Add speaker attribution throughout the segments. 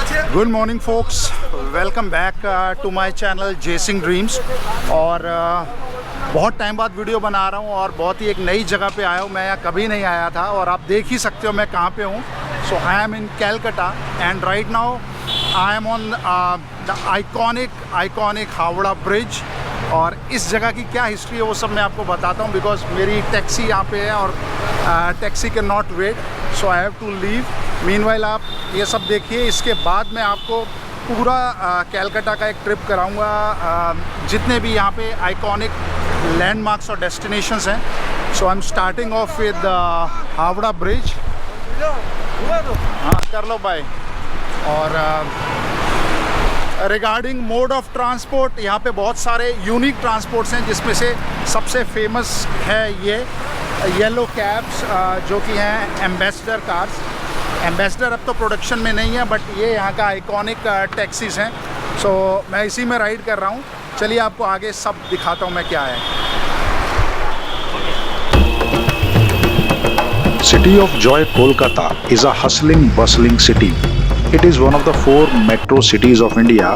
Speaker 1: Good morning folks, welcome back to my channel chasing dreams. और बहुत time बाद video बना रहा हूँ और बहुत ही एक नई जगह पे आया हूँ। मैं यहाँ कभी नहीं आया था और आप देख ही सकते हो मैं कहाँ पे हूँ। So I am in Calcutta and right now I am on the iconic Howrah bridge. और इस जगह की क्या हिस्ट्री है वो सब मैं आपको बताता हूँ, बिकॉज मेरी टैक्सी यहाँ पे है और taxi cannot wait, so I have to leave. Meanwhile आप ये सब देखिए, इसके बाद मैं आपको पूरा कैलकाटा का एक ट्रिप कराऊंगा, जितने भी यहाँ पे आइकॉनिक लैंडमार्क्स और डेस्टिनेशंस हैं। So I am starting off with Howrah bridge. हाँ कर लो भाई। और रिगार्डिंग मोड ऑफ ट्रांसपोर्ट, यहाँ पे बहुत सारे यूनिक ट्रांसपोर्ट्स हैं, जिसमें से सबसे फेमस है ये येलो कैब्स, जो कि हैं एम्बेसडर कार्स। एम्बेसडर अब तो प्रोडक्शन में नहीं है, बट ये यहाँ का आइकॉनिक टैक्सीज़ हैं। सो मैं इसी में राइड कर रहा हूँ। चलिए आपको आगे सब दिखाता हूँ मैं क्या है।
Speaker 2: City of Joy Kolkata is a hustling, bustling city. It is one of the 4 metro cities of India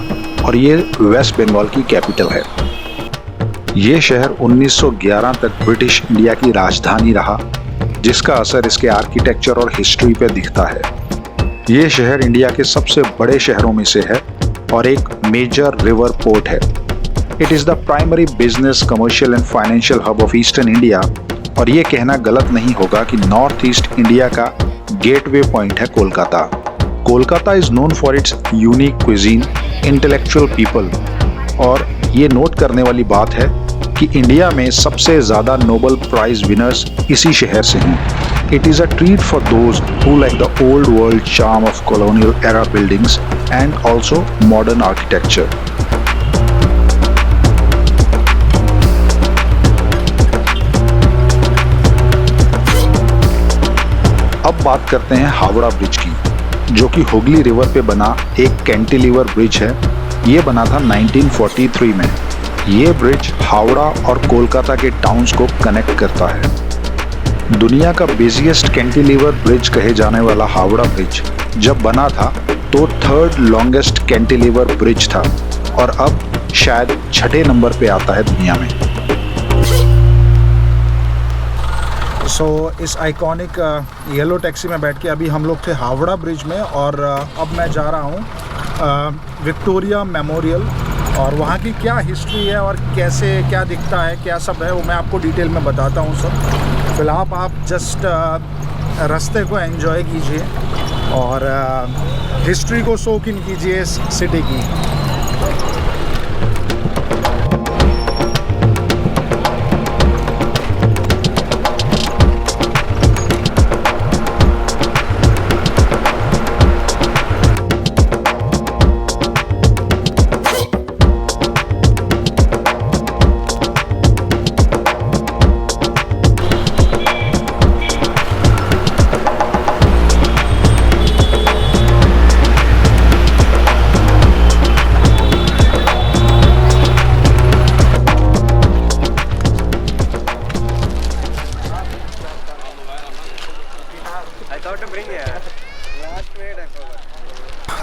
Speaker 2: और ये वेस्ट बंगाल की कैपिटल है। ये शहर 1911 तक ब्रिटिश इंडिया की राजधानी रहा, जिसका असर इसके आर्किटेक्चर और हिस्ट्री पे दिखता है। ये शहर इंडिया के सबसे बड़े शहरों में से है और एक मेजर रिवर पोर्ट है। It is the primary business, commercial and financial hub of eastern India. और ये कहना गलत नहीं होगा कि नॉर्थ ईस्ट इंडिया का गेटवे पॉइंट है Kolkata. Kolkata is known for its unique cuisine, intellectual people. और ये नोट करने वाली बात है कि इंडिया में सबसे ज़्यादा नोबेल प्राइज विनर्स इसी शहर से हैं। It is a treat for those who like the old world charm of colonial era buildings and also modern architecture. अब बात करते हैं हावड़ा ब्रिज की, जो कि हुगली रिवर पे बना एक कैंटिलीवर ब्रिज है। ये बना था 1943 में। ये ब्रिज हावड़ा और कोलकाता के टाउन्स को कनेक्ट करता है। दुनिया का बिजिएस्ट कैंटिलीवर ब्रिज कहे जाने वाला हावड़ा ब्रिज जब बना था तो 3rd लॉन्गेस्ट कैंटिलीवर ब्रिज था और अब शायद 6ठे नंबर पे आता है दुनिया में।
Speaker 1: सो इस आइकॉनिक येलो टैक्सी में बैठ के अभी हम लोग थे हावड़ा ब्रिज में और अब मैं जा रहा हूँ विक्टोरिया मेमोरियल। और वहाँ की क्या हिस्ट्री है और कैसे क्या दिखता है, क्या सब है, वो मैं आपको डिटेल में बताता हूँ सब। फिलहाल आप जस्ट रास्ते को एंजॉय कीजिए और हिस्ट्री को सोक इन कीजिए इस सिटी की।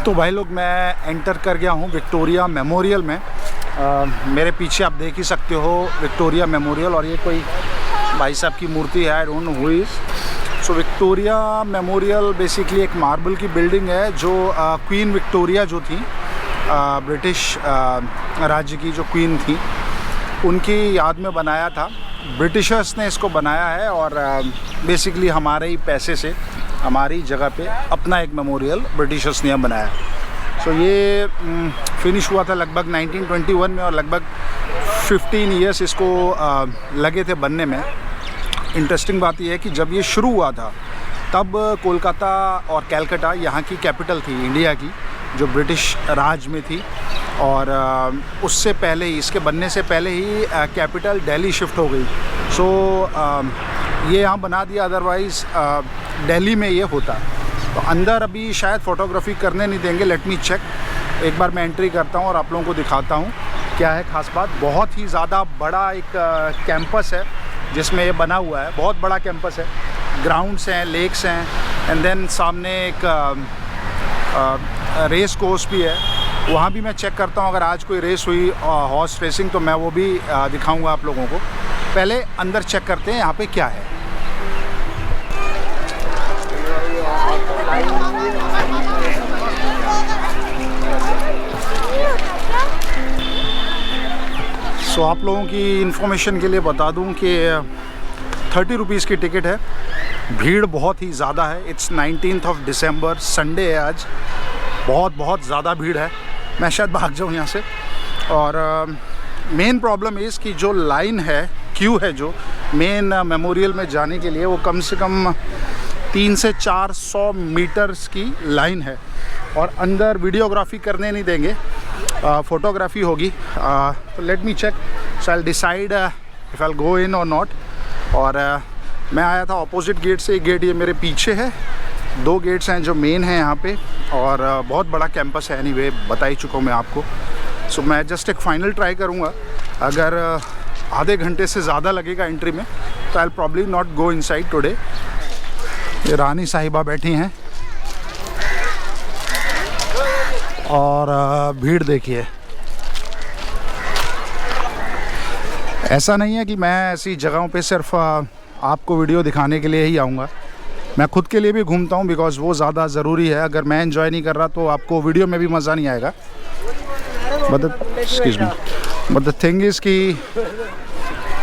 Speaker 1: तो भाई लोग, मैं एंटर कर गया हूँ विक्टोरिया मेमोरियल में। मेरे पीछे आप देख ही सकते हो विक्टोरिया मेमोरियल, और ये कोई भाई साहब की मूर्ति है, I don't know who is. So Victoria memorial basically एक मार्बल की बिल्डिंग है जो क्वीन विक्टोरिया जो थी, ब्रिटिश राज्य की जो क्वीन थी, उनकी याद में बनाया था। ब्रिटिशर्स ने इसको बनाया है और बेसिकली हमारे ही पैसे से हमारी जगह पे अपना एक मेमोरियल ब्रिटिशर्स ने बनाया। सो ये फिनिश हुआ था लगभग 1921 में और लगभग 15 ईयर्स इसको लगे थे बनने में। इंटरेस्टिंग बात यह है कि जब ये शुरू हुआ था तब कोलकाता और कैलकाटा यहाँ की कैपिटल थी इंडिया की, जो ब्रिटिश राज में थी। और उससे पहले ही, इसके बनने से पहले ही कैपिटल दिल्ली शिफ्ट हो गई। सो ये यहाँ बना दिया, अदरवाइज़ दिल्ली में ये होता। तो अंदर अभी शायद फ़ोटोग्राफी करने नहीं देंगे, लेट मी चेक। एक बार मैं एंट्री करता हूँ और आप लोगों को दिखाता हूँ क्या है ख़ास बात। बहुत ही ज़्यादा बड़ा एक कैंपस है जिसमें ये बना हुआ है, बहुत बड़ा कैंपस है। ग्राउंड्स हैं, लेक्स हैं, एंड देन सामने एक रेस कोर्स भी है, वहाँ भी मैं चेक करता हूँ। अगर आज कोई रेस हुई हॉर्स रेसिंग तो मैं वो भी दिखाऊंगा आप लोगों को। पहले अंदर चेक करते हैं यहाँ पे क्या है। सो आप लोगों की इन्फॉर्मेशन के लिए बता दूं कि 30 रुपीज़ की टिकट है। भीड़ बहुत ही ज़्यादा है। It's 19th of December, Sunday है आज। बहुत ज़्यादा भीड़ है। मैं शायद भाग जाऊं यहाँ से। और मेन प्रॉब्लम इस कि जो लाइन है, क्यू है जो मेन मेमोरियल में जाने के लिए, वो कम से कम 300 से 400 मीटर्स की लाइन है। और अंदर वीडियोग्राफी करने नहीं देंगे, फोटोग्राफी होगी। तो let me check, so I will decide if I will go in or not. और मैं आया था ऑपोजिट गेट से। एक गेट ये मेरे पीछे है, 2 गेट्स हैं जो मेन हैं यहाँ पे। और बहुत बड़ा कैंपस है, एनीवे बता ही चुका हूँ मैं आपको। सो मैं जस्ट एक फ़ाइनल ट्राई करूँगा। अगर आधे घंटे से ज़्यादा लगेगा एंट्री में तो I will probably not go inside today. ये रानी साहिबा बैठी हैं और भीड़ देखिए। ऐसा नहीं है कि मैं ऐसी जगहों पे सिर्फ आपको वीडियो दिखाने के लिए ही आऊँगा। मैं खुद के लिए भी घूमता हूँ, बिकॉज़ वो ज़्यादा ज़रूरी है। अगर मैं एंजॉय नहीं कर रहा तो आपको वीडियो में भी मज़ा नहीं आएगा। बट द थिंग इज़ कि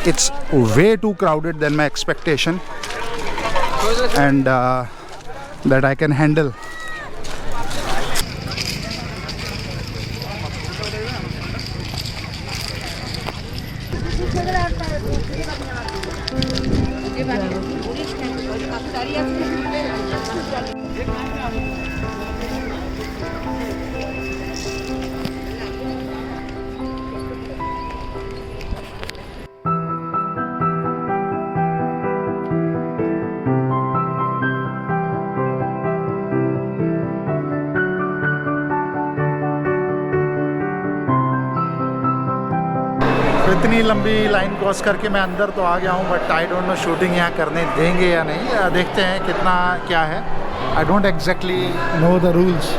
Speaker 1: it's way too crowded then my expectation and that I can handle. इतनी लंबी लाइन क्रॉस करके मैं अंदर तो आ गया हूँ, but I don't no shooting यहाँ करने देंगे या नहीं। देखते हैं कितना क्या है। I don't exactly know the rules.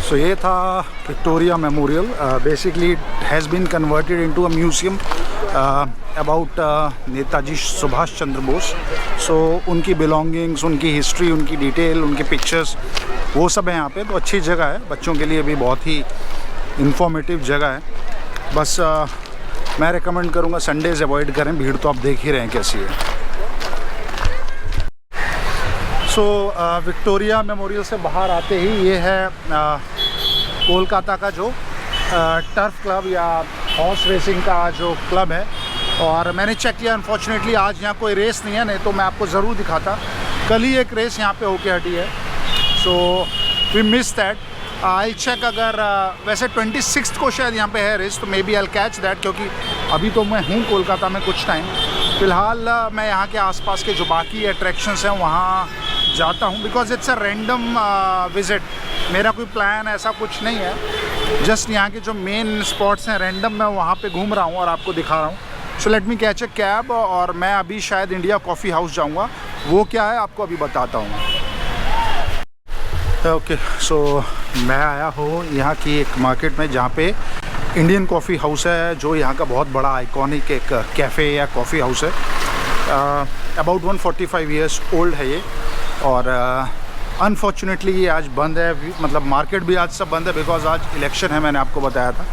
Speaker 1: So ये था Victoria memorial. Basically it has been converted into a museum about Netaji Subhash Chandra Bose. So उनकी बिलोंगिंग्स, उनकी हिस्ट्री, उनकी डिटेल, उनके पिक्चर्स, वो सब है यहाँ पे। तो अच्छी जगह है, बच्चों के लिए भी बहुत ही इंफॉर्मेटिव जगह है। बस मैं रिकमेंड करूँगा संडेज अवॉइड करें, भीड़ तो आप देख ही रहे हैं कैसी है। सो विक्टोरिया मेमोरियल से बाहर आते ही ये है कोलकाता का जो टर्फ क्लब या हॉर्स रेसिंग का जो क्लब है। और मैंने चेक किया, अनफॉर्चुनेटली आज यहाँ कोई रेस नहीं है, नहीं तो मैं आपको ज़रूर दिखाता। कल ही एक रेस यहाँ पे होके हटी है। So we miss that. I check, अगर वैसे 26 को शायद यहाँ पे है रेस, तो maybe I catch that, क्योंकि अभी तो मैं हूँ कोलकाता में कुछ टाइम। फ़िलहाल मैं यहाँ के आसपास के जो बाकी अट्रैक्शंस हैं वहाँ जाता हूँ, because it's a random visit. मेरा कोई प्लान ऐसा कुछ नहीं है, जस्ट यहाँ के जो मेन स्पॉट्स हैं रैंडम मैं वहाँ पे घूम रहा हूँ और आपको दिखा रहा हूँ। So let me catch a cab और मैं अभी शायद इंडिया कॉफ़ी हाउस जाऊँगा। वो क्या है आपको अभी बताता हूँ। ओके, सो मैं आया हूँ यहाँ की एक मार्केट में जहाँ पे इंडियन कॉफ़ी हाउस है, जो यहाँ का बहुत बड़ा आइकॉनिक एक कैफ़े या कॉफ़ी हाउस है। अबाउट 145 ईयर्स ओल्ड है ये। और अनफॉर्चुनेटली ये आज बंद है, मतलब मार्केट भी आज सब बंद है, बिकॉज आज इलेक्शन है, मैंने आपको बताया था।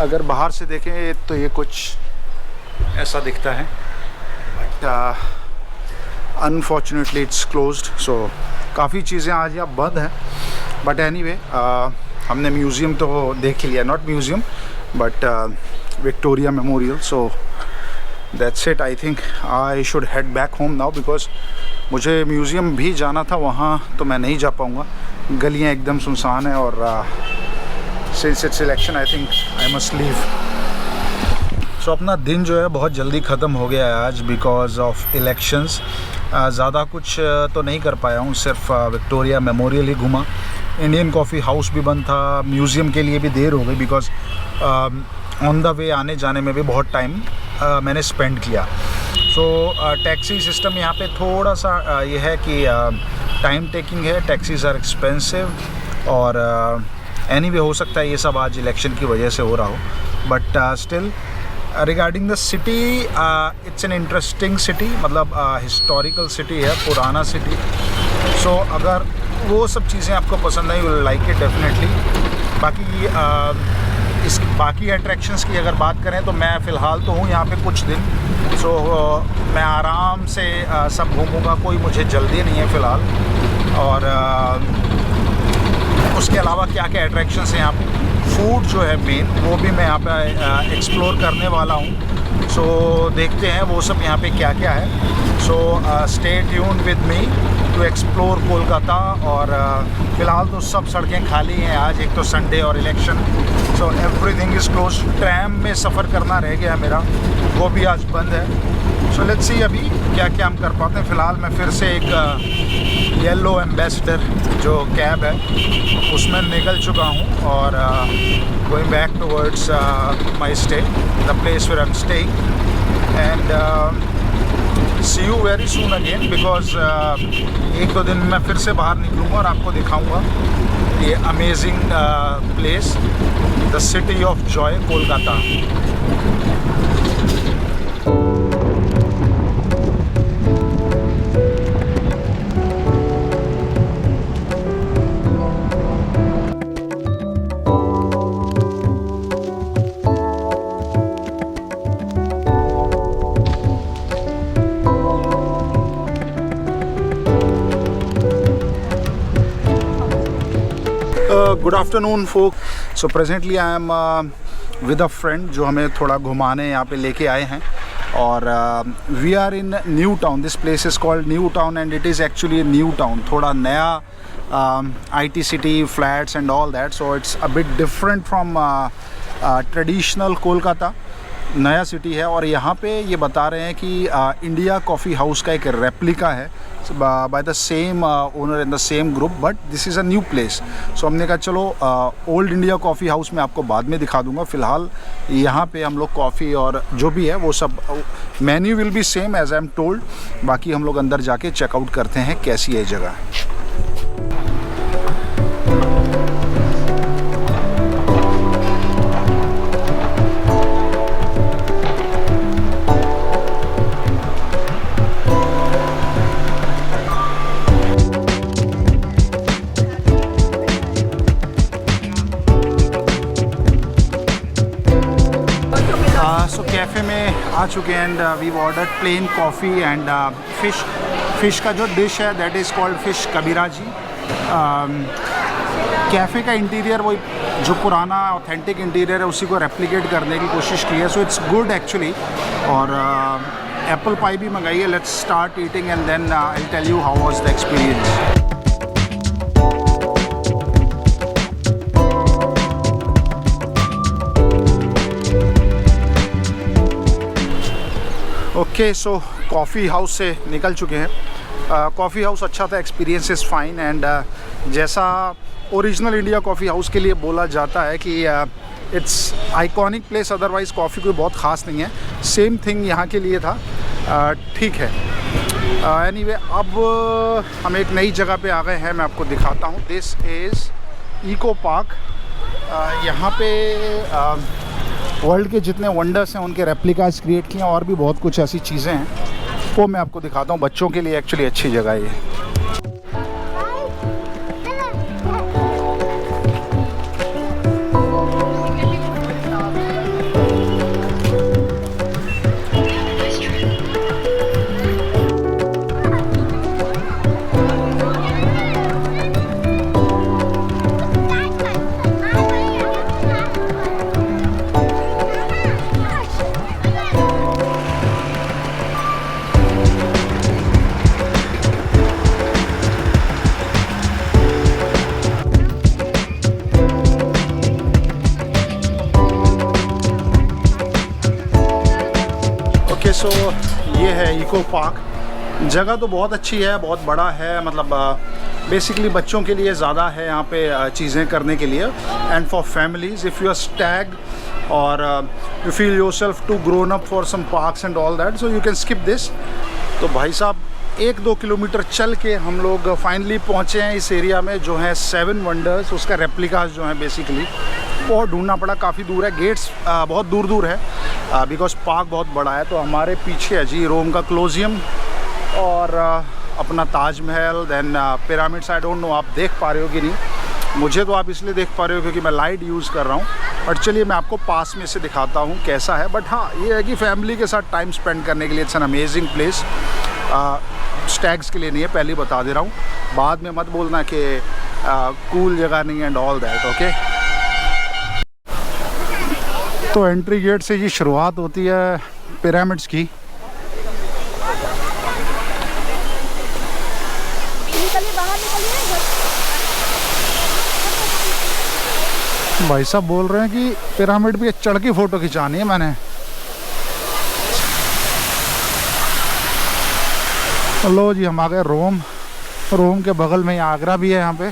Speaker 1: अगर बाहर से देखें तो ये कुछ ऐसा दिखता है, बट अनफॉर्चुनेटली इट्स क्लोज्ड। सो काफ़ी चीज़ें आज यहाँ बंद हैं, बट एनीवे हमने म्यूज़ियम तो देख लिया, not museum but Victoria memorial. So that's it. I think I should head back home now, because मुझे म्यूज़ियम भी जाना था, वहाँ तो मैं नहीं जा पाऊँगा, गलियाँ एकदम सुनसान है, और since it's election I think I must leave. So अपना दिन जो है बहुत जल्दी ख़त्म हो गया है आज, बिकॉज ऑफ इलेक्शंस। ज़्यादा कुछ तो नहीं कर पाया हूँ, सिर्फ विक्टोरिया मेमोरियल ही घूमा। इंडियन कॉफ़ी हाउस भी बंद था, म्यूज़ियम के लिए भी देर हो गई, बिकॉज ऑन द वे आने जाने में भी बहुत टाइम मैंने स्पेंड किया। सो टैक्सी सिस्टम यहाँ पे थोड़ा सा ये है कि टाइम टेकिंग है, टैक्सीज़ आर एक्सपेंसिव, और एनीवे हो सकता है ये सब आज इलेक्शन की वजह से हो रहा हो, but still regarding the city it's an interesting city, मतलब हिस्टोरिकल सिटी है, पुराना सिटी। सो अगर वो सब चीज़ें आपको पसंद आई, विल लाइक इट डेफिनेटली। बाकी अट्रैक्शंस की अगर बात करें तो मैं फ़िलहाल तो हूँ यहाँ पे कुछ दिन, सो मैं आराम से सब घूमूँगा, कोई मुझे जल्दी नहीं है फ़िलहाल। और उसके अलावा क्या क्या अट्रैक्शंस हैं यहाँ पे, फूड जो है मेन, वो भी मैं यहाँ पे एक्सप्लोर करने वाला हूँ। सो देखते हैं वो सब यहाँ पे क्या क्या है। So stay tuned with me to explore Kolkata. और फ़िलहाल तो सब सड़कें खाली हैं आज, एक तो संडे और election, so everything is close. Tram में सफ़र करना रह गया मेरा, वो भी आज बंद है। सो लेट्स सी अभी क्या क्या हम कर पाते हैं। फ़िलहाल मैं फिर से एक येलो एम्बेसडर जो कैब है उसमें निकल चुका हूँ, और going back towards my stay, the place where I am staying, and see you very soon again, because एक दो दिन में मैं फिर से बाहर निकलूँगा और आपको दिखाऊँगा ये amazing place, the city of joy Kolkata. Good afternoon folk. So presently I am with a friend जो हमें थोड़ा घुमाने यहाँ पे लेके आए हैं, और we are in New Town. This place is called New Town, and it is actually New Town, थोड़ा नया IT city, flats and all that. So it's a bit different from traditional Kolkata, नया सिटी है। और यहाँ पे ये बता रहे हैं कि इंडिया कॉफ़ी हाउस का एक रेप्लिका है by the same owner and the same group, but this is a new place. So हमने कहा चलो ओल्ड इंडिया कॉफ़ी हाउस में आपको बाद में दिखा दूंगा। फ़िलहाल यहाँ पे हम लोग कॉफ़ी और जो भी है वो सब, menu will be same as I am told. बाकी हम लोग अंदर जाके चेकआउट करते हैं कैसी है जगह। सो कैफ़े में आ चुके हैं, and we order plain coffee and fish का जो डिश है that is called fish kabiraji. Cafe का इंटीरियर वो जो पुराना ऑथेंटिक इंटीरियर है उसी को रेप्लिकेट करने की कोशिश की है। So it's good actually. और एप्पल पाई भी मंगाई है। Let's start eating and then I tell you how was the experience. Okay, so coffee house से निकल चुके हैं। कॉफ़ी हाउस अच्छा था, एक्सपीरियंस इज़ फाइन, एंड जैसा ओरिजिनल इंडिया कॉफ़ी हाउस के लिए बोला जाता है कि it's iconic place, otherwise coffee कोई बहुत ख़ास नहीं है। सेम थिंग यहाँ के लिए था, ठीक है। एनीवे अब हम एक नई जगह पे आ गए हैं, मैं आपको दिखाता हूँ। This is Eco Park. यहाँ पे वर्ल्ड के जितने वंडर्स हैं उनके रेप्लिकास क्रिएट किए हैं, और भी बहुत कुछ ऐसी चीज़ें हैं वो मैं आपको दिखाता हूँ। बच्चों के लिए एक्चुअली अच्छी जगह है ये। सो ये है इको पार्क। जगह तो बहुत अच्छी है, बहुत बड़ा है, मतलब बेसिकली बच्चों के लिए ज़्यादा है यहाँ पे चीज़ें करने के लिए, and for families if you are stag or you feel yourself too grown up for some parks and all that, so you can skip this. तो भाई साहब 1-2 किलोमीटर चल के हम लोग फाइनली पहुँचे हैं इस एरिया में जो है 7 वंडर्स, उसका रेप्लिकास जो है बेसिकली बहुत ढूंढना पड़ा, काफ़ी दूर है, गेट्स बहुत दूर दूर है बिकॉज पार्क बहुत बड़ा है। तो हमारे पीछे है जी रोम का कॉलोसियम और अपना Taj Mahal, then pyramids. I don't know आप देख पा रहे हो कि नहीं, मुझे तो आप इसलिए देख पा रहे हो क्योंकि मैं लाइट यूज़ कर रहा हूँ, बट चलिए मैं आपको पास में से दिखाता हूँ कैसा है। बट हाँ, ये है कि फैमिली के साथ टाइम स्पेंड करने के लिए it's an amazing place. Stags के लिए नहीं है, पहले बता दे रहा हूँ, बाद में मत बोलना कि कूल जगह नहीं एंड ऑल दैट, ओके। तो एंट्री गेट से ये शुरुआत होती है पिरामिड्स की। भाई साहब बोल रहे हैं कि पिरामिड पे चढ़ के फ़ोटो खिंचानी है मैंने। लो जी हम आ गए रोम। रोम के बगल में ही आगरा भी है यहाँ पे।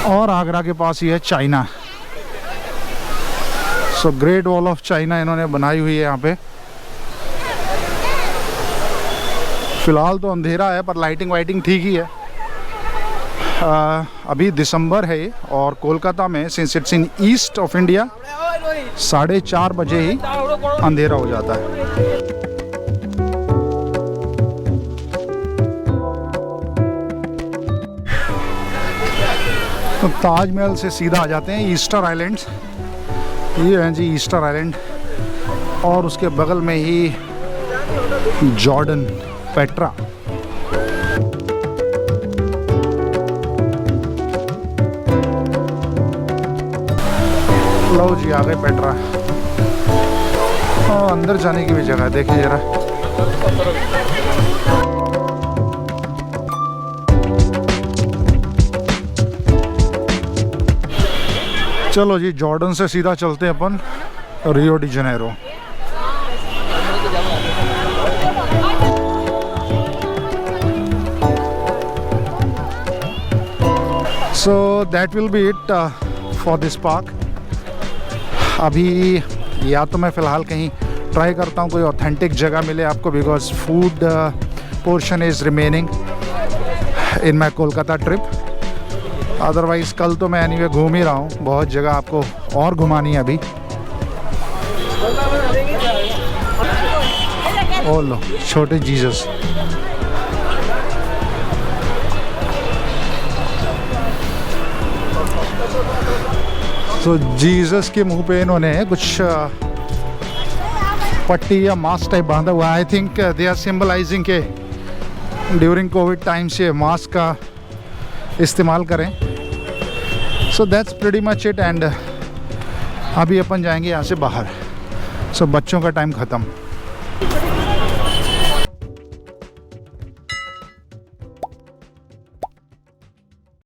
Speaker 1: और आगरा के पास ही है China. So great wall of China इन्होंने बनाई हुई है यहाँ पे। फ़िलहाल तो अंधेरा है पर लाइटिंग वाइटिंग ठीक ही है। अभी दिसंबर है ये, और कोलकाता में since it's in east of India 4:30 बजे ही अंधेरा हो जाता है। तो ताजमहल से सीधा आ जाते हैं ईस्टर आइलैंड्स। ये हैं जी ईस्टर आइलैंड, और उसके बगल में ही जॉर्डन पेट्रा। लो जी आ गए पेट्रा। और अंदर जाने की भी जगह है, देखिए जरा। चलो जी जॉर्डन से सीधा चलते हैं अपन Rio de Janeiro. So that will be it for this park। अभी या तो मैं फ़िलहाल कहीं ट्राई करता हूँ कोई ऑथेंटिक जगह मिले आपको, because food portion is remaining in my Kolkata trip. Otherwise कल तो मैं एनीवे घूम ही रहा हूँ, बहुत जगह आपको और घुमानी है अभी। ओ लो छोटे जीसस। तो जीसस के मुंह पे इन्होंने कुछ पट्टी या मास्क टाइप बांधा हुआ है। I think they are symbolising के ड्यूरिंग कोविड टाइम्स ये मास्क का इस्तेमाल करें। So that's pretty much it, and अभी अपन जाएंगे यहाँ से बाहर। सो बच्चों का टाइम ख़त्म।